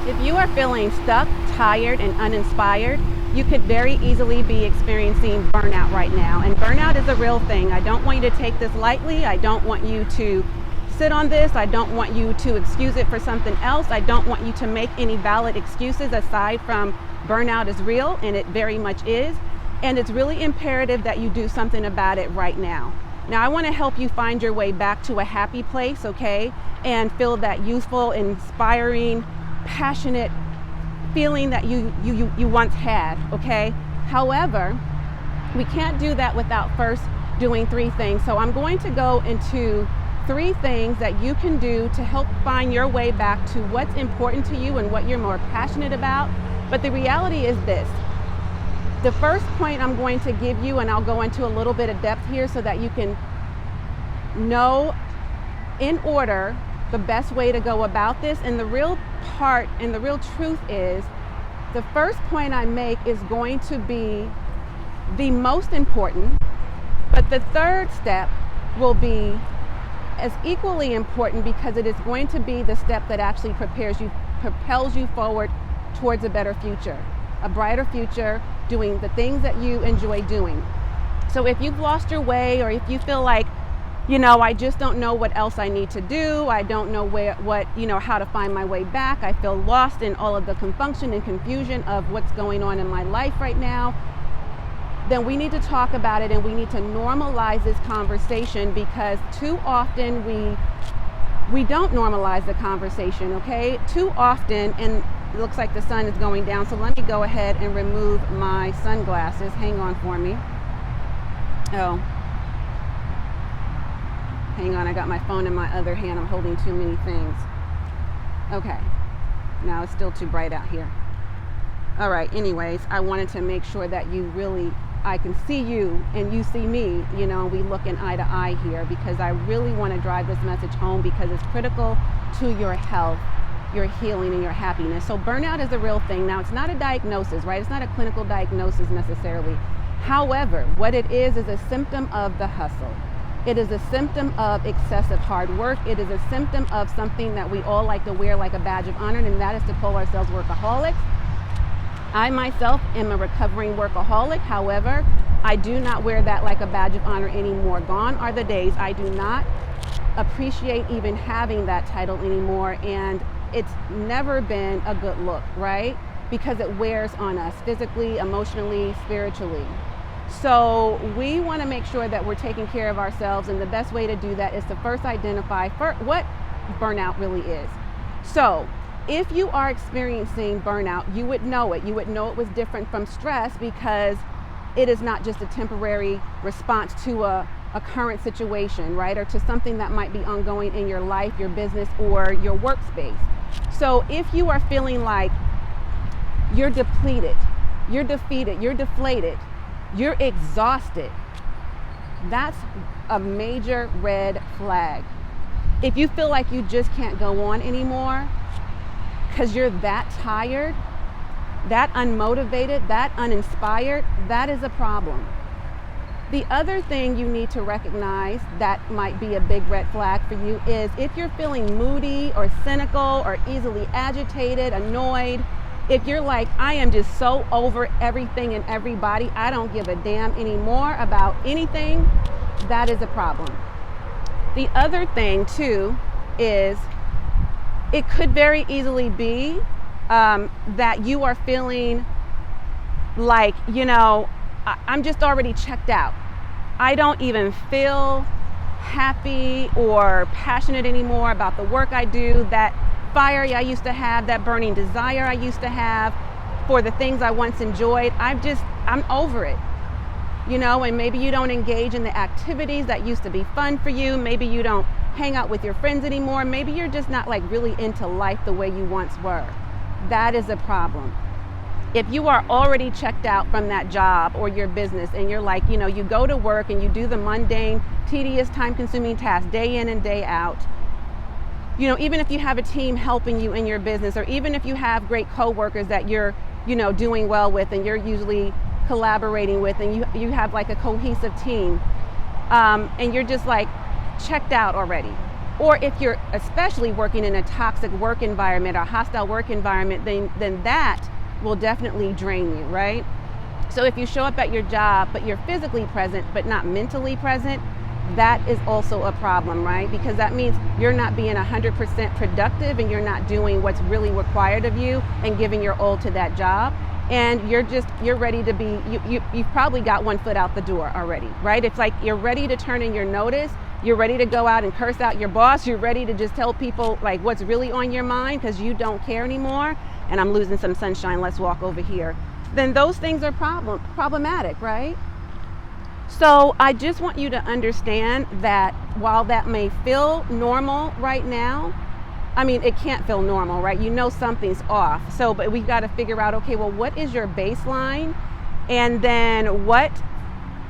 If you are feeling stuck, tired, and uninspired, you could very easily be experiencing burnout right now. And burnout is a real thing. I don't want you to take this lightly. I don't want you to sit on this. I don't want you to excuse it for something else. I don't want you to make any valid excuses aside from burnout is real, and it very much is. And it's really imperative that you do something about it right now. Now, I want to help you find your way back to a happy place, okay? And feel that youthful, inspiring, passionate feeling that you once had, okay? However, we can't do that without first doing three things. So I'm going to go into three things that you can do to help find your way back to what's important to you and what you're more passionate about. But the reality is this. The first point I'm going to give you, and I'll go into a little bit of depth here so that you can know in order the best way to go about this. And the real part and the real truth is the first point I make is going to be the most important, but the third step will be as equally important because it is going to be the step that actually propels you forward towards a better future, a brighter future, doing the things that you enjoy doing. So if you've lost your way, or if you feel like, I just don't know what else I need to do, I don't know how to find my way back, I feel lost in all of the confusion and confusion of what's going on in my life right now, then we need to talk about it and we need to normalize this conversation, because too often we don't normalize the conversation, okay? Too often, and it looks like the sun is going down, so let me go ahead and remove my sunglasses. Hang on for me. Oh. Hang on, I got my phone in my other hand. I'm holding too many things. Okay. Now it's still too bright out here. All right, anyways, I wanted to make sure that I can see you and you see me, we looking eye to eye here, because I really want to drive this message home because it's critical to your health, your healing, and your happiness. So burnout is a real thing. Now, it's not a diagnosis, right? It's not a clinical diagnosis necessarily. However, what it is a symptom of the hustle. It is a symptom of excessive hard work. It is a symptom of something that we all like to wear like a badge of honor, and that is to call ourselves workaholics. I myself am a recovering workaholic. However, I do not wear that like a badge of honor anymore. Gone are the days. I do not appreciate even having that title anymore, and it's never been a good look, right? Because it wears on us physically, emotionally, spiritually. So we want to make sure that we're taking care of ourselves, and the best way to do that is to first identify what burnout really is. So if you are experiencing burnout, you would know it. You would know it was different from stress, because it is not just a temporary response to a current situation, right? Or to something that might be ongoing in your life, your business, or your workspace. So if you are feeling like you're depleted, you're defeated, you're deflated, you're exhausted, that's a major red flag. If you feel like you just can't go on anymore because you're that tired, that unmotivated, that uninspired, that is a problem. The other thing you need to recognize that might be a big red flag for you is if you're feeling moody or cynical or easily agitated, annoyed, if you're like, I am just so over everything and everybody, I don't give a damn anymore about anything, that is a problem. The other thing too is it could very easily be that you are feeling like, I'm just already checked out. I don't even feel happy or passionate anymore about the work I do, that fire I used to have, that burning desire I used to have for the things I once enjoyed. I'm over it. And maybe you don't engage in the activities that used to be fun for you. Maybe you don't hang out with your friends anymore. Maybe you're just not like really into life the way you once were. That is a problem. If you are already checked out from that job or your business, and you're like, you go to work and you do the mundane, tedious, time-consuming tasks day in and day out, even if you have a team helping you in your business, or even if you have great coworkers that you're, doing well with and you're usually collaborating with, and you have like a cohesive team, and you're just like checked out already. Or if you're especially working in a toxic work environment or hostile work environment, then that will definitely drain you, right? So if you show up at your job, but you're physically present, but not mentally present, that is also a problem, right? Because that means you're not being 100% productive and you're not doing what's really required of you and giving your all to that job. And you're ready to be, you've probably got one foot out the door already, right? It's like you're ready to turn in your notice. You're ready to go out and curse out your boss. You're ready to just tell people like what's really on your mind because you don't care anymore. And I'm losing some sunshine. Let's walk over here. Then those things are problematic, right? So I just want you to understand that while that may feel normal right now, I mean, it can't feel normal, right? You know something's off. So, but we've got to figure out, okay, well, what is your baseline? And then what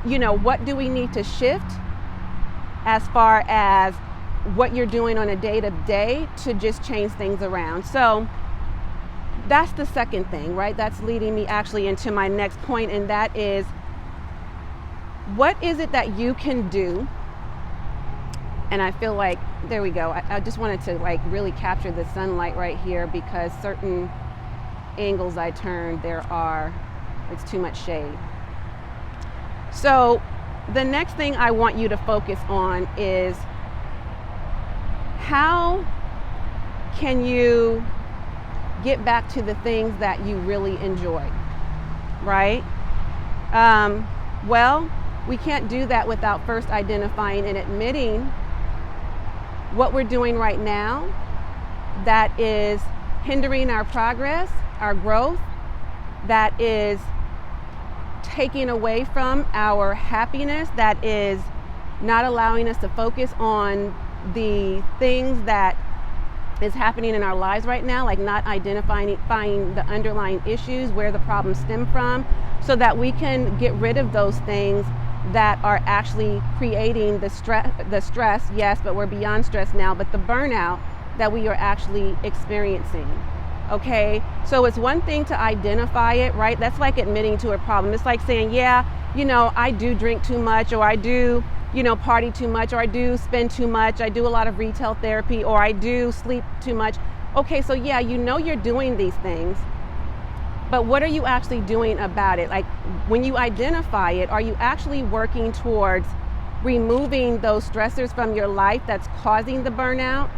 do we need to shift as far as what you're doing on a day-to-day to just change things around? So that's the second thing, right? That's leading me actually into my next point, and that is, what is it that you can do? And I feel like, there we go. I just wanted to like really capture the sunlight right here because certain angles I turn, it's too much shade. So the next thing I want you to focus on is, how can you get back to the things that you really enjoy, right? Well, we can't do that without first identifying and admitting what we're doing right now that is hindering our progress, our growth, that is taking away from our happiny, that is not allowing us to focus on the things that is happening in our lives right now, like not identifying the underlying issues, where the problems stem from, so that we can get rid of those things that are actually creating the stress, yes, but we're beyond stress now, but the burnout that we are actually experiencing. Okay, so it's one thing to identify it, right? That's like admitting to a problem. It's like saying, yeah, I do drink too much, or I do, party too much, or I do spend too much, I do a lot of retail therapy, or I do sleep too much. Okay, so yeah, you're doing these things, but what are you actually doing about it? Like, when you identify it, are you actually working towards removing those stressors from your life that's causing the burnout?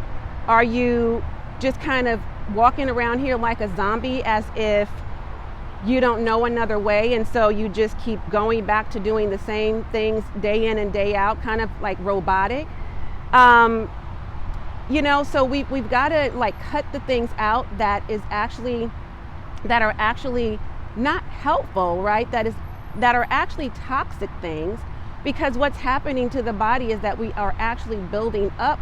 Are you just kind of walking around here like a zombie, as if you don't know another way, and so you just keep going back to doing the same things day in and day out, kind of like robotic? So we've got to like cut the things out that are actually not helpful, right? That are actually toxic things, because what's happening to the body is that we are actually building up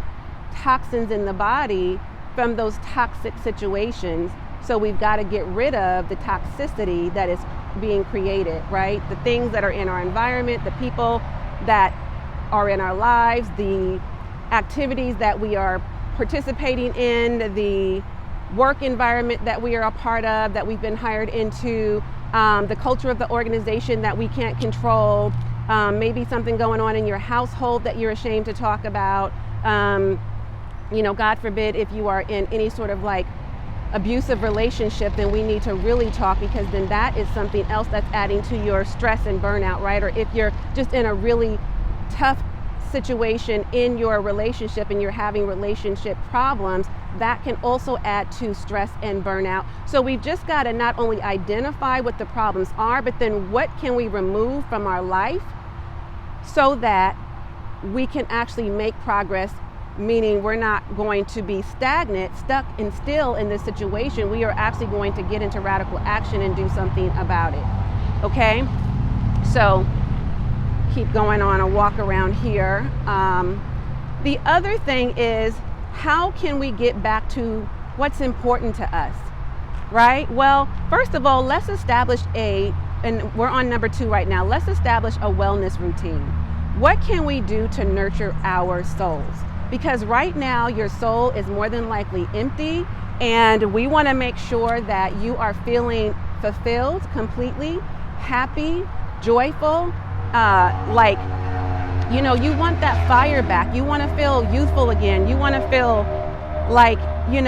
toxins in the body from those toxic situations. So we've got to get rid of the toxicity that is being created, right? The things that are in our environment, the people that are in our lives, the activities that we are participating in, the work environment that we are a part of, that we've been hired into, the culture of the organization that we can't control, maybe something going on in your household that you're ashamed to talk about. God forbid, if you are in any sort of like abusive relationship, then we need to really talk, because then that is something else that's adding to your stress and burnout, right? Or if you're just in a really tough situation in your relationship and you're having relationship problems, that can also add to stress and burnout. So we've just got to not only identify what the problems are, but then what can we remove from our life so that we can actually make progress, meaning we're not going to be stagnant, stuck and still in this situation. We are actually going to get into radical action and do something about it. Okay? So keep going on a walk around here. The other thing is, how can we get back to what's important to us, right? Well, first of all, let's establish and we're on number 2 right now, let's establish a wellness routine. What can we do to nurture our souls? Because right now your soul is more than likely empty, and we want to make sure that you are feeling fulfilled, completely happy, joyful, like You want that fire back. You want to feel youthful again. You want to feel like, you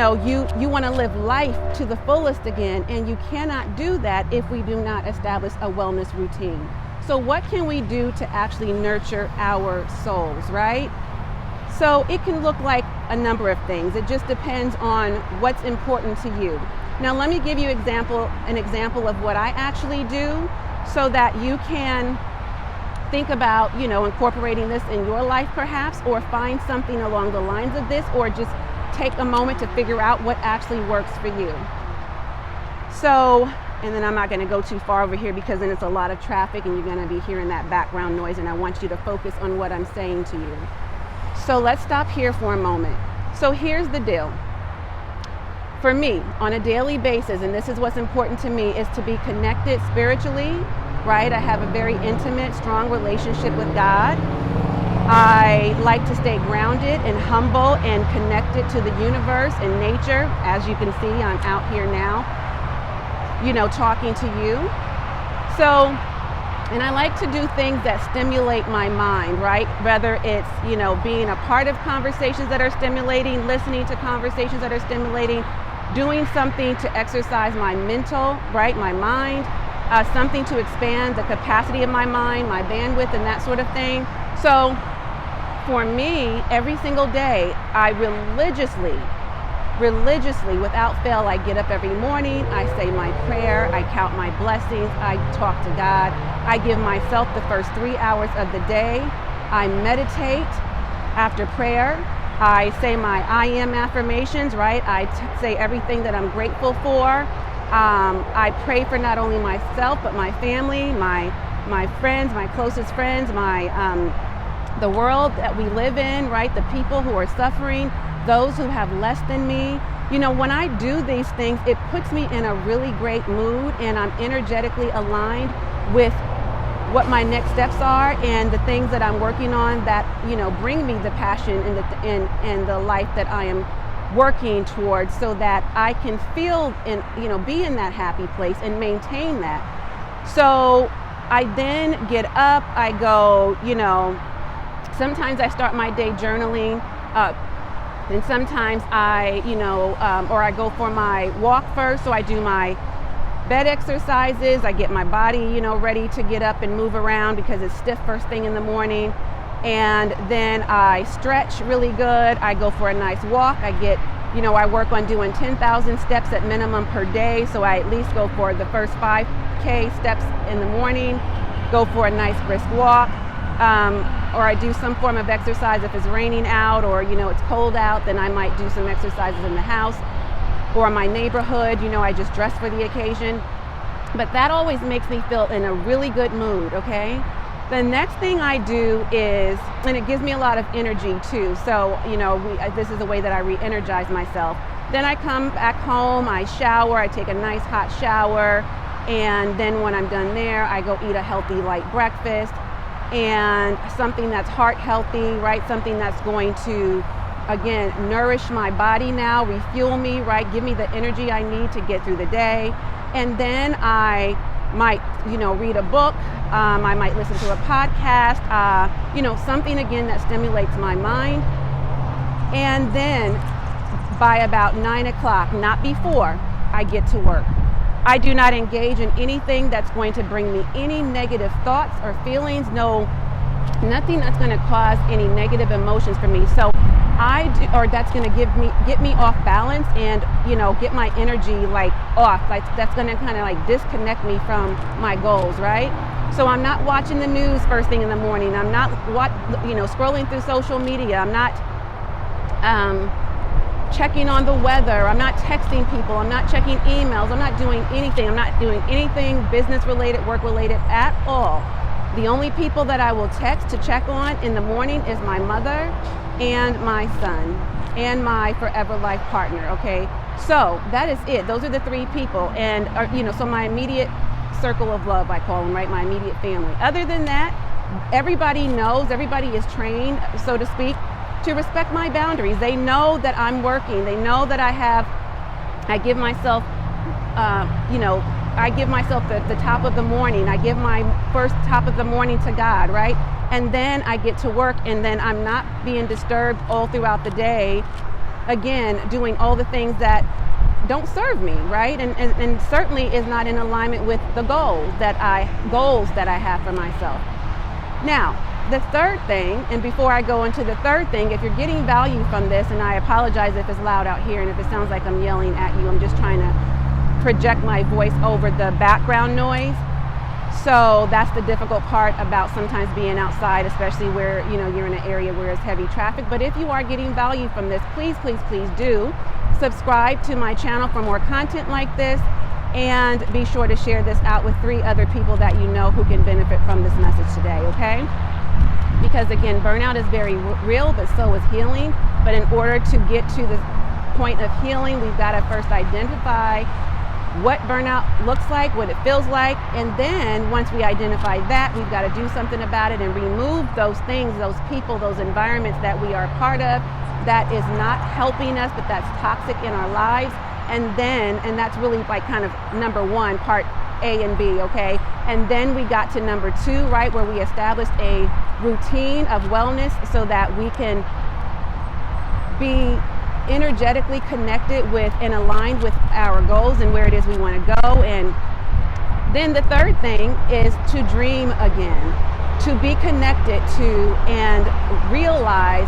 want to live life to the fullest again. And you cannot do that if we do not establish a wellness routine. So what can we do to actually nurture our souls, right? So it can look like a number of things. It just depends on what's important to you. Now let me give you an example of what I actually do so that you can think about, incorporating this in your life perhaps, or find something along the lines of this, or just take a moment to figure out what actually works for you. So, and then I'm not going to go too far over here because then it's a lot of traffic and you're going to be hearing that background noise, and I want you to focus on what I'm saying to you. So let's stop here for a moment. So here's the deal. For me, on a daily basis, and this is what's important to me, is to be connected spiritually, right? I have a very intimate, strong relationship with God. I like to stay grounded and humble and connected to the universe and nature. As you can see, I'm out here now, talking to you. So, and I like to do things that stimulate my mind, right? Whether it's, being a part of conversations that are stimulating, listening to conversations that are stimulating, doing something to exercise my mental, right? My mind, something to expand the capacity of my mind, my bandwidth, and that sort of thing. So for me, every single day, I religiously, without fail, I get up every morning, I say my prayer, I count my blessings, I talk to God, I give myself the first 3 hours of the day, I meditate after prayer, I say my I am affirmations, right? I say everything that I'm grateful for. I pray for not only myself, but my family, my friends, my closest friends, the world that we live in, right? The people who are suffering, those who have less than me. When I do these things, it puts me in a really great mood, and I'm energetically aligned with what my next steps are and the things that I'm working on that, bring me the passion and the life that I am working towards, so that I can feel and, be in that happy place and maintain that. So I then get up, I go, sometimes I start my day journaling, and sometimes I, or I go for my walk first. So I do my bed exercises, I get my body, ready to get up and move around because it's stiff first thing in the morning. And then I stretch really good. I go for a nice walk. I get, I work on doing 10,000 steps at minimum per day. So I at least go for the first 5K steps in the morning, go for a nice brisk walk. Or I do some form of exercise if it's raining out or, it's cold out, then I might do some exercises in the house or my neighborhood. I just dress for the occasion. But that always makes me feel in a really good mood, okay? The next thing I do is, and it gives me a lot of energy too, so, this is the way that I re-energize myself. Then I come back home, I shower, I take a nice hot shower, and then when I'm done there, I go eat a healthy light breakfast, and something that's heart healthy, right? Something that's going to, again, nourish my body now, refuel me, right? Give me the energy I need to get through the day. And then I might, read a book. I might listen to a podcast, something again that stimulates my mind. And then by about 9 o'clock, not before, I get to work. I do not engage in anything that's going to bring me any negative thoughts or feelings, nothing that's going to cause any negative emotions for me. So that's going to get me off balance and, get my energy off. That's going to kind of disconnect me from my goals, right? So I'm not watching the news first thing in the morning. I'm not scrolling through social media. I'm not checking on the weather. I'm not texting people. I'm not checking emails. I'm not doing anything. I'm not doing anything business related, work related at all. The only people that I will text to check on in the morning is my mother and my son and my forever life partner, okay? So that is it. Those are the three people. And, so my immediate circle of love, I call them, right? My immediate family. Other than that, everybody is trained, so to speak, to respect my boundaries. They know that I'm working. They know that I give myself, I give myself the top of the morning. I give my first top of the morning to God, right? and then I get to work, and then I'm not being disturbed all throughout the day, again, doing all the things that don't serve me, right? And certainly is not in alignment with the goals that I have for myself. Now, the third thing, and before I go into the third thing, if you're getting value from this, and I apologize if it's loud out here and if it sounds like I'm yelling at you, I'm just trying to project my voice over the background noise. So that's the difficult part about sometimes being outside, especially where, you're in an area where it's heavy traffic. But if you are getting value from this, please do subscribe to my channel for more content like this, and be sure to share this out with 3 other people that you know who can benefit from this message today, okay? Because again, burnout is very real, but so is healing. But in order to get to the point of healing, we've got to first identify what burnout looks like, what it feels like, and then once we identify that, we've got to do something about it and remove those things, those people, those environments that we are part of that is not helping us, but that's toxic in our lives. And that's really like kind of number 1, part A and B, okay? And then we got to number 2, right, where we established a routine of wellness so that we can be energetically connected with and aligned with our goals and where it is we want to go. And then the third thing is to dream again, to be connected to and realize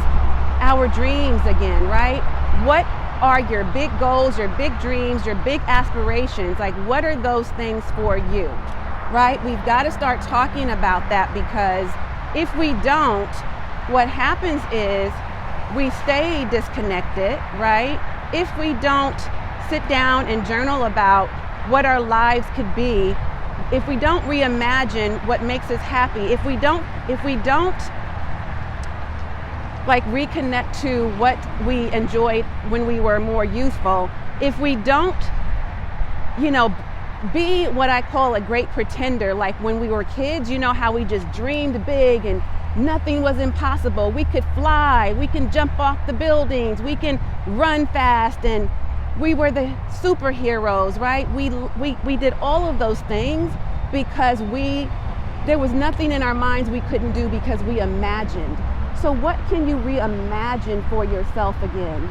our dreams again, right? What are your big goals, your big dreams, your big aspirations? Like, what are those things for you, right? We've got to start talking about that, because if we don't, what happens is we stay disconnected, right? If we don't sit down and journal about what our lives could be, if we don't reimagine what makes us happy, if we don't like reconnect to what we enjoyed when we were more youthful, if we don't, be what I call a great pretender, like when we were kids, how we just dreamed big and nothing was impossible. We could fly, we can jump off the buildings, we can run fast, and we were the superheroes, right? We did all of those things because there was nothing in our minds we couldn't do because we imagined. So what can you reimagine for yourself again?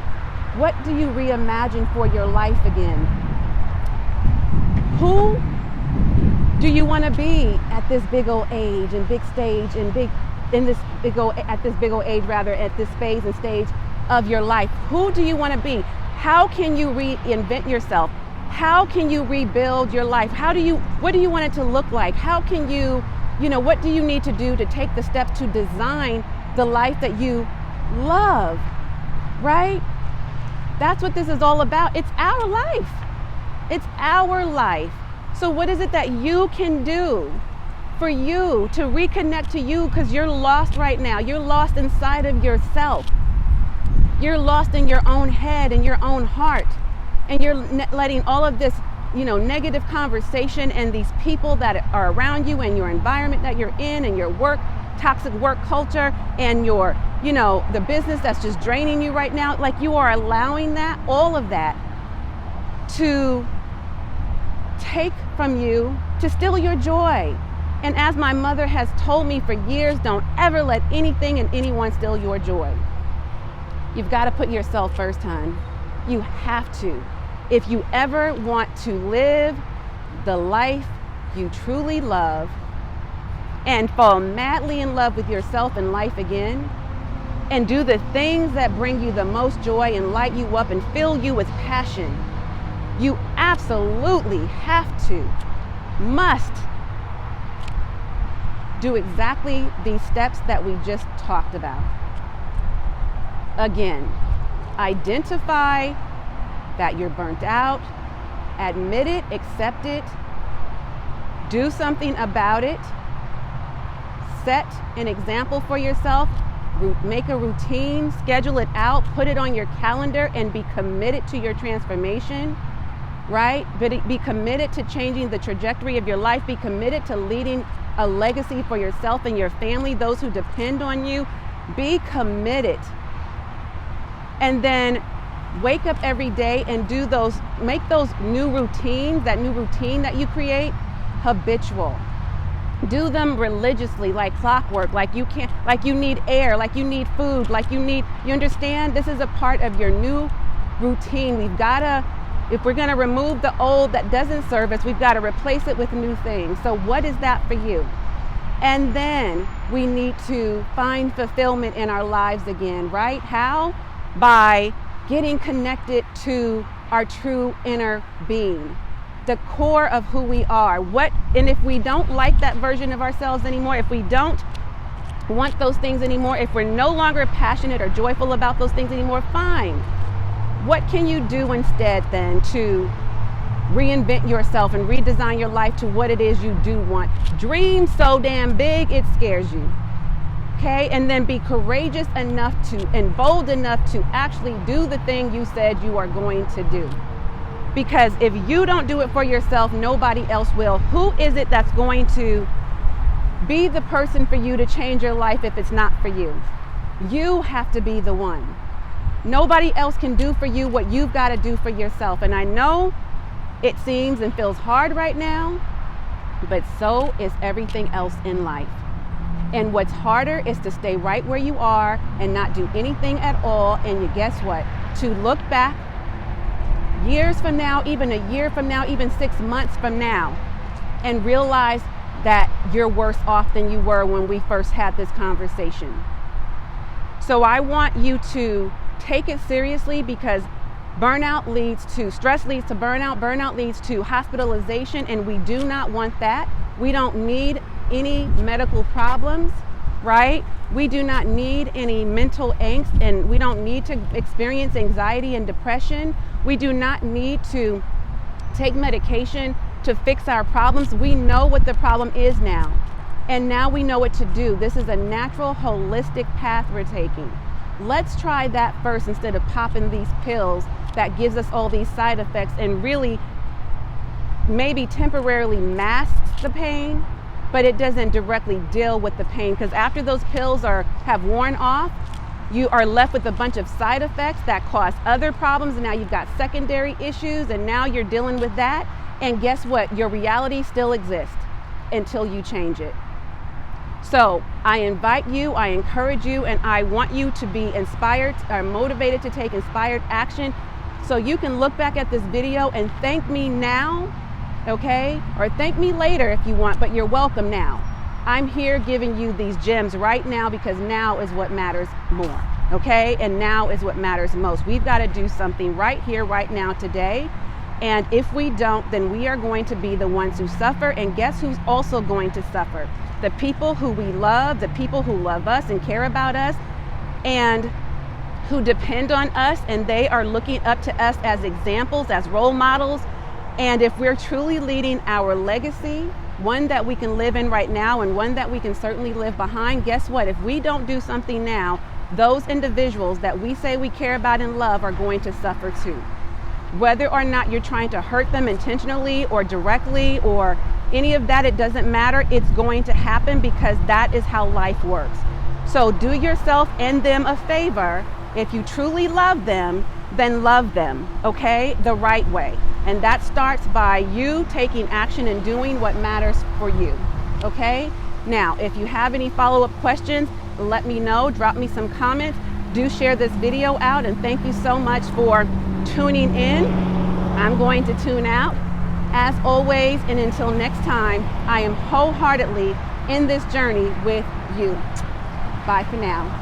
What do you reimagine for your life again? Who do you want to be at this big old age and big stage and at this phase and stage of your life? Who do you want to be? How can you reinvent yourself? How can you rebuild your life? What do you want it to look like? How can you, what do you need to do to take the steps to design the life that you love, right? That's what this is all about. It's our life. It's our life. So what is it that you can do for you to reconnect to you? Because you're lost right now. You're lost inside of yourself. You're lost in your own head and your own heart. And you're letting all of this, negative conversation and these people that are around you and your environment that you're in and your toxic work culture and your, the business that's just draining you right now, like you are allowing all of that to take from you, to steal your joy. And as my mother has told me for years, don't ever let anything and anyone steal your joy. You've got to put yourself first, hon. You have to. If you ever want to live the life you truly love and fall madly in love with yourself and life again, and do the things that bring you the most joy and light you up and fill you with passion, you absolutely must do exactly these steps that we just talked about. Again, identify that you're burnt out, admit it, accept it, do something about it, set an example for yourself, make a routine, schedule it out, put it on your calendar, and be committed to your transformation, right? But be committed to changing the trajectory of your life, be committed to leading a legacy for yourself and your family, those who depend on you. Be committed. And then wake up every day and make those new routines, that new routine that you create, habitual. Do them religiously, like clockwork, like you need air, like you need food, you understand? This is a part of your new routine. If we're gonna remove the old that doesn't serve us, we've gotta replace it with new things. So what is that for you? And then we need to find fulfillment in our lives again, right? How? By getting connected to our true inner being, the core of who we are. And if we don't like that version of ourselves anymore, if we don't want those things anymore, if we're no longer passionate or joyful about those things anymore, fine. What can you do instead then to reinvent yourself and redesign your life to what it is you do want? Dream so damn big it scares you. Okay, and then be courageous enough and bold enough to actually do the thing you said you are going to do. Because if you don't do it for yourself, nobody else will. Who is it that's going to be the person for you to change your life if it's not for you? You have to be the one. Nobody else can do for you what you've got to do for yourself. And I know it seems and feels hard right now, but so is everything else in life. And what's harder is to stay right where you are and not do anything at all. And you guess what? To look back years from now, even a year from now, even 6 months from now, and realize that you're worse off than you were when we first had this conversation. So I want you to take it seriously, because stress leads to burnout leads to hospitalization, and we do not want that. We don't need any medical problems, right? We do not need any mental angst, and we don't need to experience anxiety and depression. We do not need to take medication to fix our problems. We know what the problem is now, and now we know what to do. This is a natural, holistic path we're taking. Let's try that first instead of popping these pills that gives us all these side effects and really maybe temporarily masks the pain, but it doesn't directly deal with the pain, because after those pills have worn off, you are left with a bunch of side effects that cause other problems, and now you've got secondary issues, and now you're dealing with that. And guess what? Your reality still exists until you change it. So I invite you, I encourage you, and I want you to be inspired or motivated to take inspired action, so you can look back at this video and thank me now, okay? Or thank me later if you want, but you're welcome now. I'm here giving you these gems right now, because now is what matters more, okay? And now is what matters most. We've got to do something right here, right now, today. And if we don't, then we are going to be the ones who suffer. And guess who's also going to suffer? The people who we love, the people who love us and care about us and who depend on us, and they are looking up to us as examples, as role models. And if we're truly leading our legacy, one that we can live in right now and one that we can certainly live behind, guess what? If we don't do something now, those individuals that we say we care about and love are going to suffer too. Whether or not you're trying to hurt them intentionally or directly or any of that, it doesn't matter. It's going to happen, because that is how life works. So do yourself and them a favor. If you truly love them, then love them, okay? The right way. And that starts by you taking action and doing what matters for you, okay? Now, if you have any follow-up questions, let me know, drop me some comments. Do share this video out, and thank you so much for tuning in. I'm going to tune out. As always, and until next time, I am wholeheartedly in this journey with you. Bye for now.